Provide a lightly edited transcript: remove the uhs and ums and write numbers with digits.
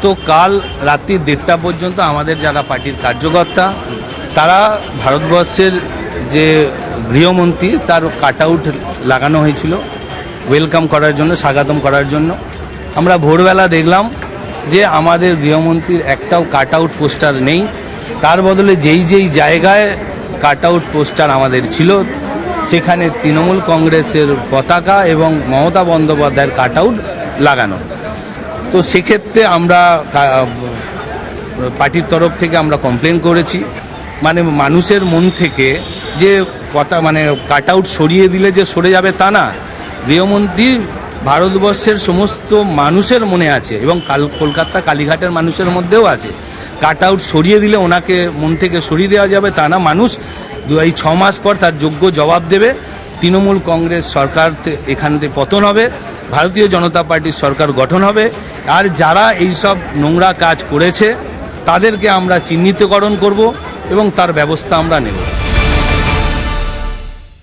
তো কাল রাত্রি 1:30টা পর্যন্ত আমাদের যারা পার্টির কার্যকর্তা তারা ভারতবর্ষের যে গৃহমন্ত্রী তার কাট আউট লাগানো হয়েছিল ওয়েলকাম করার জন্য, স্বাগতম করার জন্য। আমরা ভোরবেলা দেখলাম যে আমাদের গৃহমন্ত্রীর একটাও কাট আউট পোস্টার নেই। তার বদলে যেই জায়গায় কাট আউট পোস্টার আমাদের ছিল সেখানে তৃণমূল কংগ্রেসের পতাকা এবং মমতা বন্দ্যোপাধ্যায়ের কাট আউট লাগানো। তো সেক্ষেত্রে আমরা পার্টির তরফ থেকে আমরা কমপ্লেন করেছি। মানে মানুষের মন থেকে যে কাট আউট সরিয়ে দিলে যে সরে যাবে তা না। গৃহমন্ত্রী ভারতবর্ষের সমস্ত মানুষের মনে আছে এবং কলকাতা কালীঘাটের মানুষের মধ্যেও আছে। কাট আউট সরিয়ে দিলে ওনাকে মন থেকে সরিয়ে দেওয়া যাবে তা না। মানুষ এই 6 মাস পর তার যোগ্য জবাব দেবে। তৃণমূল কংগ্রেস সরকার এখান থেকে পতন হবে, ভারতীয় জনতা পার্টির সরকার গঠন হবে। আর যারা এইসব নোংরা কাজ করেছে তাদেরকে আমরা চিহ্নিতকরণ করব এবং তার ব্যবস্থা আমরা নেব।